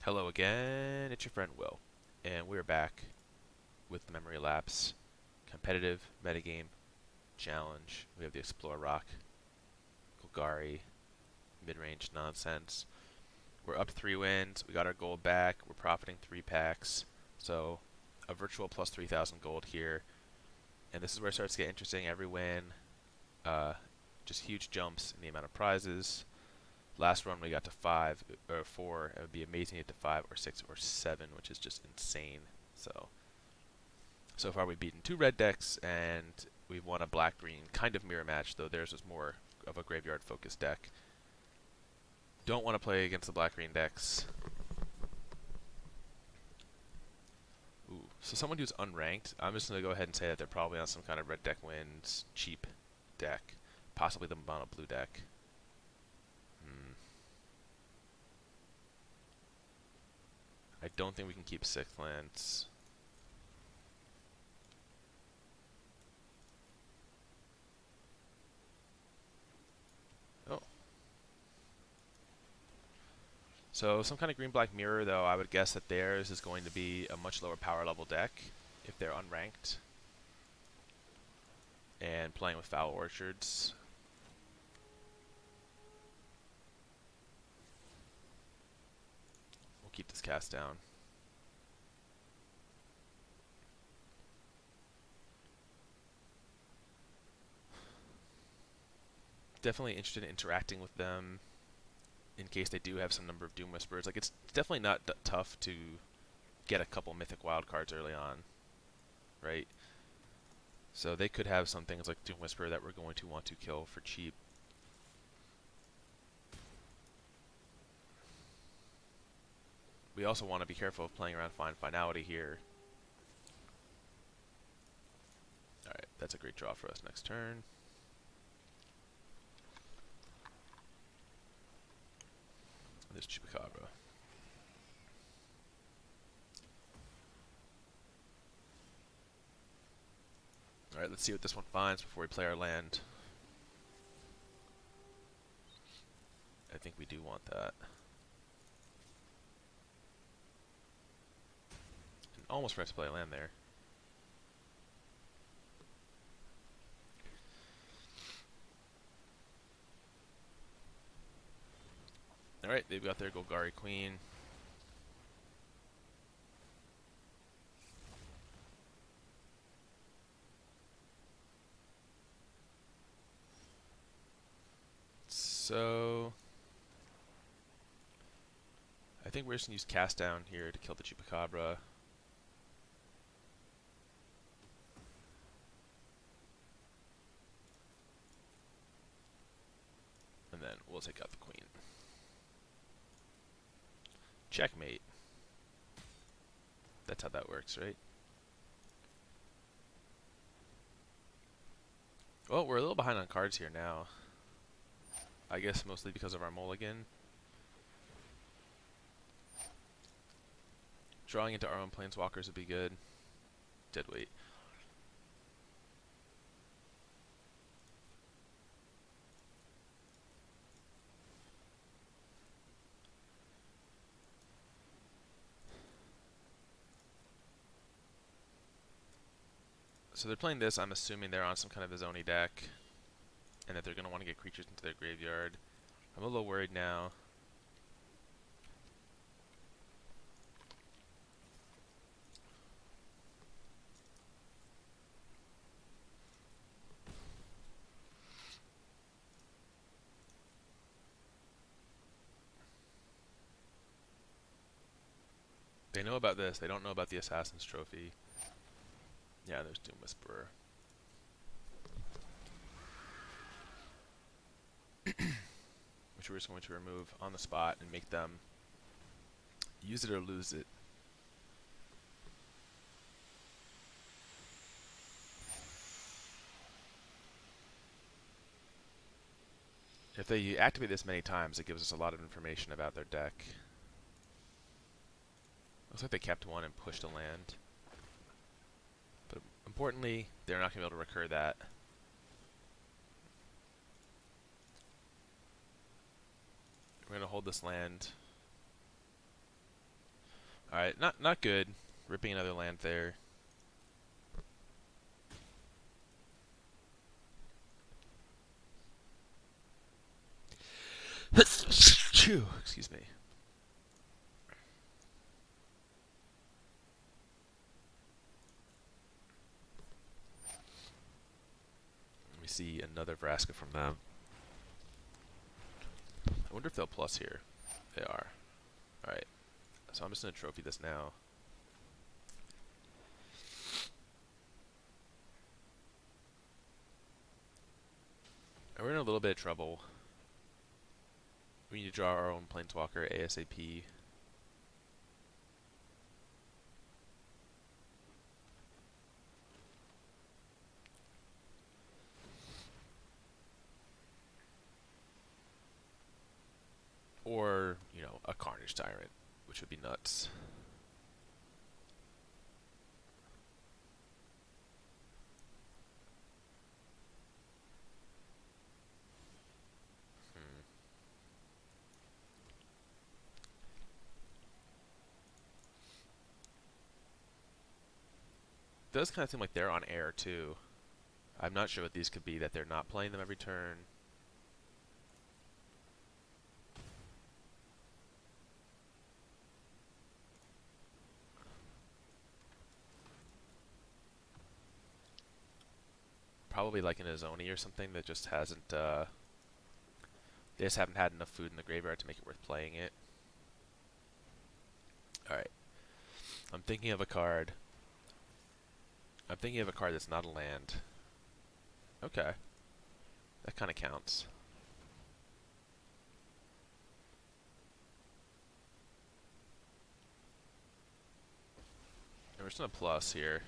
Hello again, it's your friend Will, and we're back with Memory Lapse, competitive metagame challenge. We have the Explore Rock, Golgari, mid-range nonsense. We're up to 3 wins, we got our gold back, we're profiting 3 packs, so a virtual plus 3,000 gold here. And this is where it starts to get interesting. Every win, uh, just huge jumps in the amount of prizes. Last run we got to 5 or 4. It would be amazing to get to 5 or 6 or 7, which is just insane. So far we've beaten 2 red decks and we've won a black-green kind of mirror match, though theirs was more of a graveyard-focused deck. Don't want to play against the black-green decks. Ooh, so someone who's unranked, I'm just going to go ahead and say that they're probably on some kind of red deck wins, cheap deck, possibly the mono blue deck. I don't think we can keep 6 lands. Oh. So some kind of green-black mirror, though. I would guess that theirs is going to be a much lower power level deck if they're unranked and playing with Foul Orchards. We'll keep this cast down. Definitely interested in interacting with them in case they do have some number of Doom Whisperers. Like, it's definitely not tough to get a couple Mythic wildcards early on, right? So they could have some things like Doom Whisperer that we're going to want to kill for cheap. We also want to be careful of playing around Find Finality here. Alright, that's a great draw for us next turn. There's Chupacabra. Alright, let's see what this one finds before we play our land. I think we do want that. And almost forgot to play a land there. Alright, they've got their Golgari Queen. So I think we're just going to use Cast Down here to kill the Chupacabra. And then we'll take out the Queen. Checkmate. That's how that works, right? Well, we're a little behind on cards here now. I guess mostly because of our mulligan. Drawing into our own planeswalkers would be good. Deadweight. So they're playing this. I'm assuming they're on some kind of a Zoni deck, and that they're going to want to get creatures into their graveyard. I'm a little worried now. They know about this. They don't know about the Assassin's Trophy. Yeah, there's Doom Whisperer. Which we're just going to remove on the spot and make them use it or lose it. If they activate this many times, it gives us a lot of information about their deck. Looks like they kept one and pushed a land. But importantly, they're not going to be able to recur that. We're going to hold this land. Alright, not good. Ripping another land there. Excuse me. Let me see another Vraska from them. I wonder if they'll plus here. They are. Alright. So I'm just going to trophy this now. And we're in a little bit of trouble. We need to draw our own Planeswalker ASAP. Or, you know, a Carnage Tyrant, which would be nuts. Does kind of seem like they're on air too. I'm not sure what these could be, that they're not playing them every turn. Probably like an Azoni or something that just hasn't, they just haven't had enough food in the graveyard to make it worth playing it. Alright. I'm thinking of a card. I'm thinking of a card that's not a land. Okay. That kind of counts. And we're just going to plus here.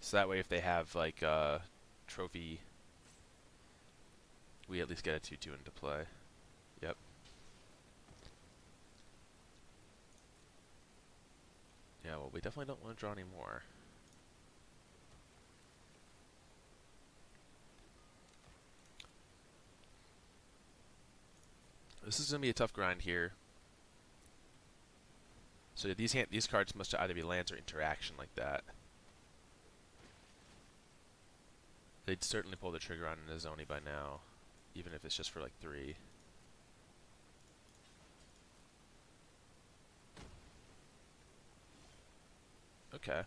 So that way if they have like a trophy, we at least get a 2/2 into play. Yep. Yeah, well, we definitely don't want to draw any more. This is going to be a tough grind here. So these cards must either be lands or interaction like that. They'd certainly pull the trigger on an Azoni by now, even if it's just for like 3. Okay.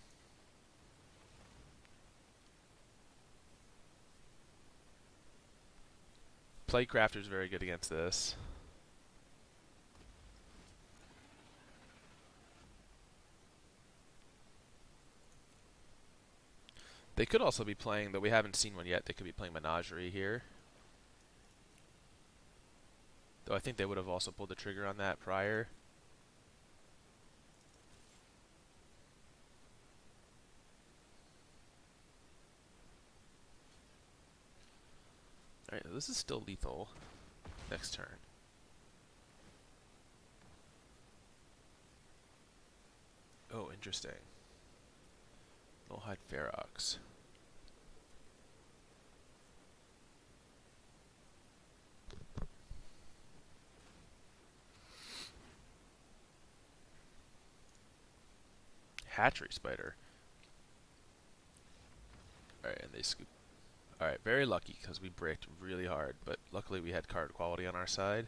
Playcrafter's very good against this. They could also be playing, though we haven't seen one yet, they could be playing Menagerie here. Though I think they would have also pulled the trigger on that prior. Alright, this is still lethal. Next turn. Oh, interesting. Nullhide Ferox. Hatchery Spider. Alright, and they scoop. Alright, very lucky because we bricked really hard, but luckily we had card quality on our side.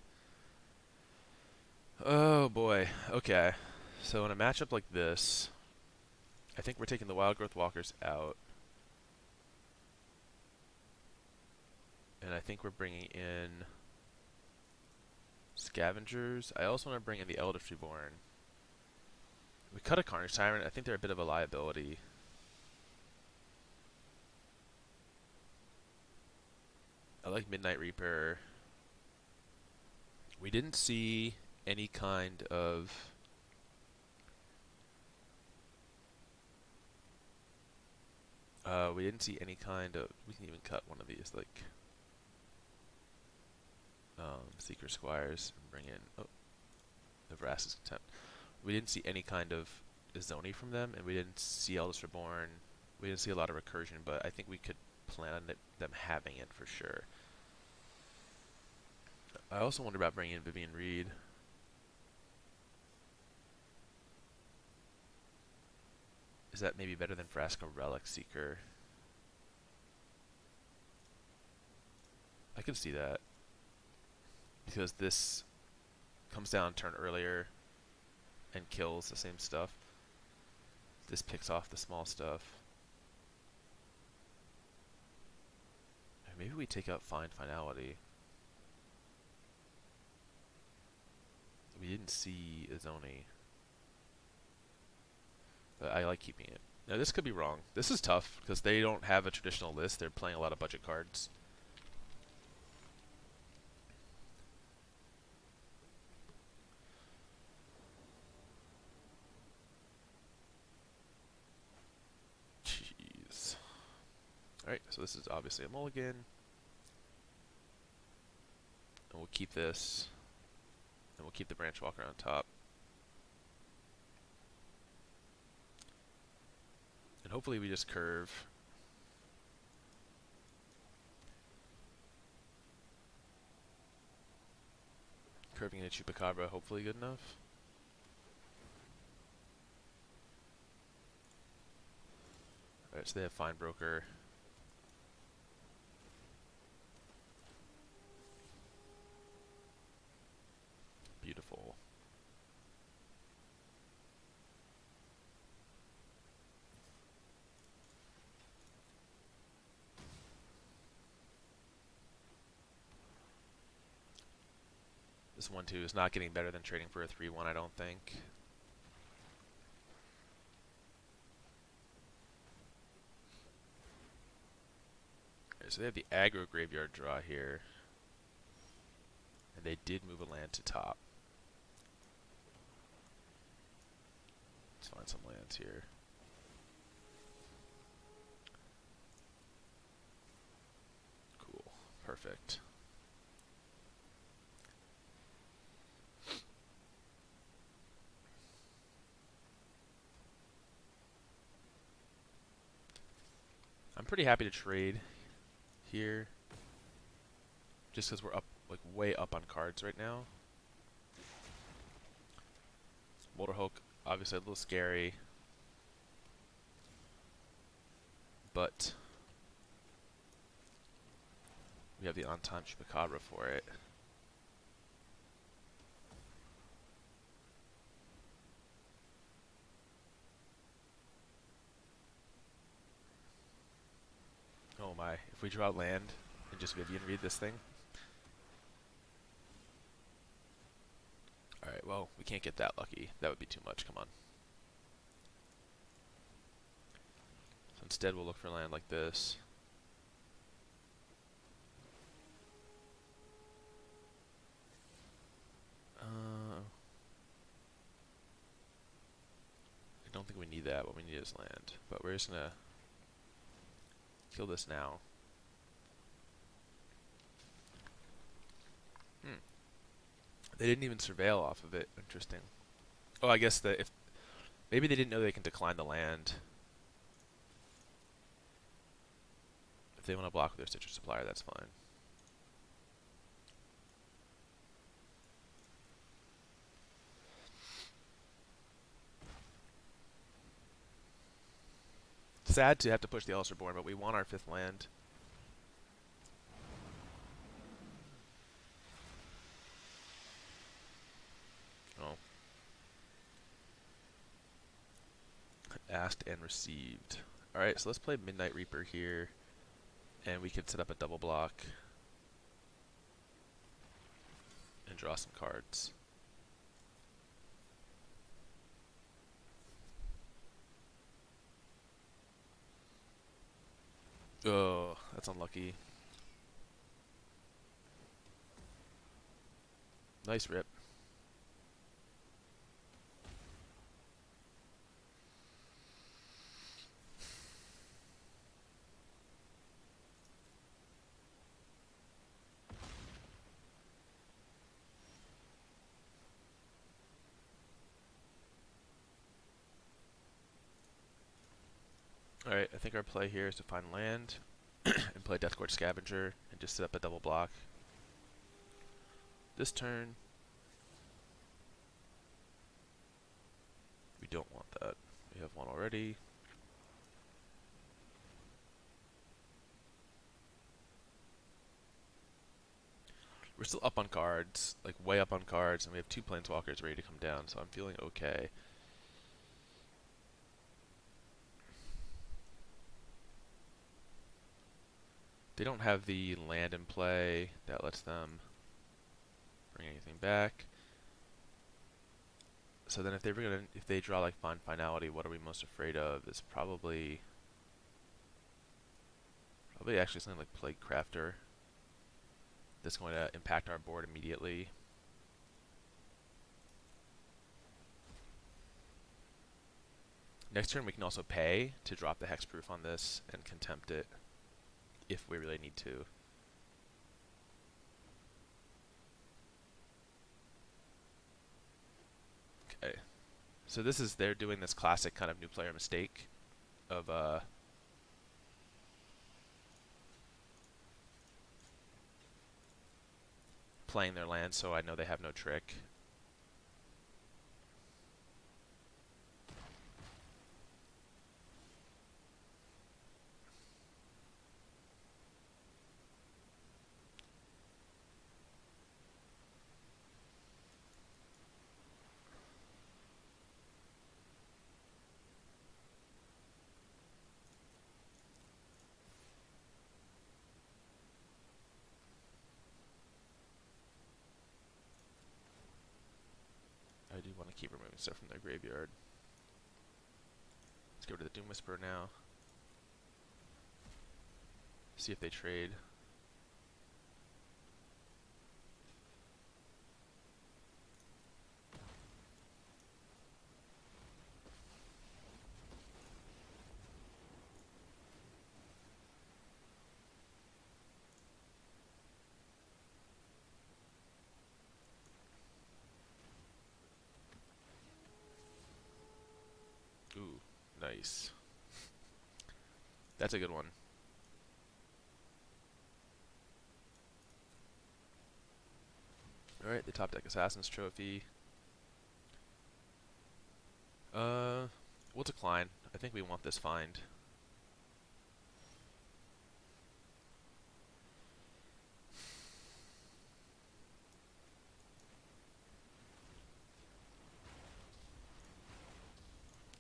Oh boy, okay. So in a matchup like this, I think we're taking the Wild Growth Walkers out. And I think we're bringing in Scavengers. I also want to bring in the Eldritch Reborn. We cut a Carnage Tyrant. I think they're a bit of a liability. I like Midnight Reaper. We didn't see any kind of... we didn't see any kind of... We can even cut one of these, like... Seeker Squires and bring in... Oh, the Vraska's Contempt. We didn't see any kind of Azoni from them, and we didn't see Eldritch Reborn. We didn't see a lot of recursion, but I think we could plan on them having it for sure. also wonder about bringing in Vivian Reed. Is that maybe better than Frasco Relic Seeker? I can see that. Because this comes down turn earlier and kills the same stuff. This picks off the small stuff. Maybe we take out Find Finality. We didn't see Izoni. But I like keeping it. Now this could be wrong. This is tough because they don't have a traditional list. They're playing a lot of budget cards. Jeez. Alright, so this is obviously a mulligan. And we'll keep this. And we'll keep the Branch Walker on top. And hopefully we just curve. Curving in a Chupacabra, hopefully good enough. Alright, so they have Fine Broker. Beautiful. This 1-2 is not getting better than trading for a 3-1, I don't think. Alright, so they have the aggro graveyard draw here. And they did move a land to top. Let's find some lands here. Cool. Perfect. I'm pretty happy to trade here. Just because we're up, like, way up on cards right now. Motorhulk, obviously a little scary. But we have the on-time Chupacabra for it. Oh my, if we draw land and just Vivian Reed this thing. Alright, well, we can't get that lucky. That would be too much, come on. So instead we'll look for land like this. I don't think we need that. What we need is land. But we're just gonna kill this now. They didn't even surveil off of it. Interesting. Oh, I guess that if maybe they didn't know they can decline the land. If they want to block with their Citrus Supplier, that's fine. Sad to have to push the Ulcerborn, but we want our 5th land. Oh. Asked and received. Alright, so let's play Midnight Reaper here. And we can set up a double block. And draw some cards. Oh, that's unlucky. Nice rip. Alright, I think our play here is to find land and play Deathcourt Scavenger and just set up a double block. this turn. We don't want that. We have one already. We're still up on cards, like way up on cards, and we have 2 planeswalkers ready to come down, so I'm feeling okay. They don't have the land in play that lets them bring anything back. So then if they draw like finality, what are we most afraid of? Is probably actually something like Plague Crafter. That's going to impact our board immediately. Next turn we can also pay to drop the hexproof on this and contempt it if we really need to. Okay. So they're doing this classic kind of new player mistake of playing their land, so I know they have no trick. I do want to keep removing stuff from their graveyard. Let's go to the Doom Whisperer now. See if they trade. Ooh, nice. That's a good one. Alright, the top deck Assassin's Trophy. We'll decline. I think we want this find.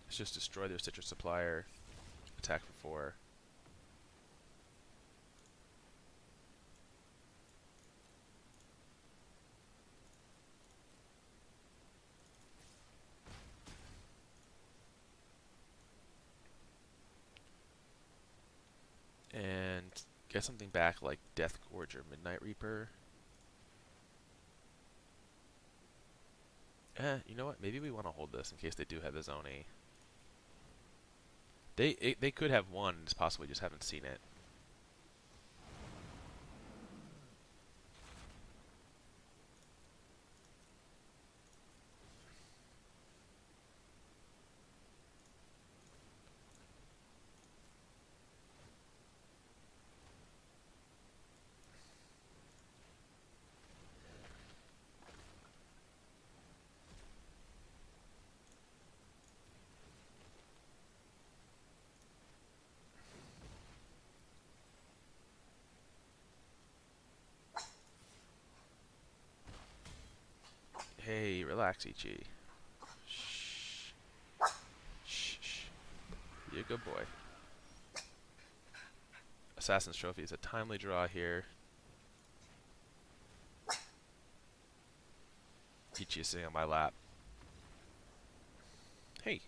Let's just destroy their Citrus Supplier. Attack for 4. And get something back like Death Gorge or Midnight Reaper. You know what? Maybe we want to hold this in case they do have his Oni. They could have one, it's possible we just haven't seen it. Hey, relax, Ichi. Shh. Shh. Shh. Be a good boy. Assassin's Trophy is a timely draw here. Ichi is sitting on my lap. Hey.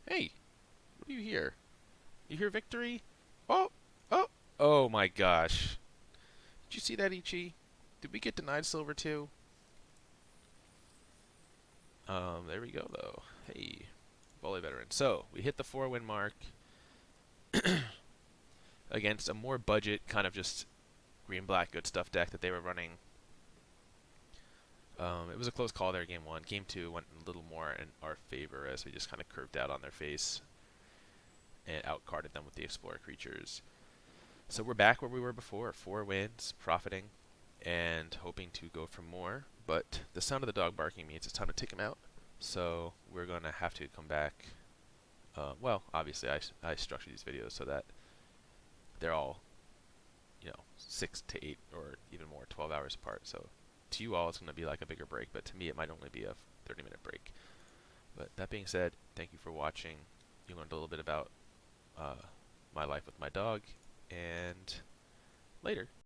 Hey. What do you hear? You hear victory? Oh. Oh. Oh my gosh. Did you see that, Ichi? Did we get denied silver too? There we go, though. Hey, volley veteran. So, we hit the 4-win mark against a more budget, kind of just green-black good stuff deck that they were running. It was a close call there, game 1. Game 2 went a little more in our favor as we just kind of curved out on their face and outcarded them with the Explorer creatures. So we're back where we were before. 4 wins, profiting. and hoping to go for more. But the sound of the dog barking means it's time to take him out. So we're going to have to come back. Well, obviously I structure these videos so that they're all, 6 to 8 or even more, 12 hours apart. So to you all, it's going to be like a bigger break, but to me, it might only be a 30-minute break. But that being said, thank you for watching. You learned a little bit about my life with my dog, and later.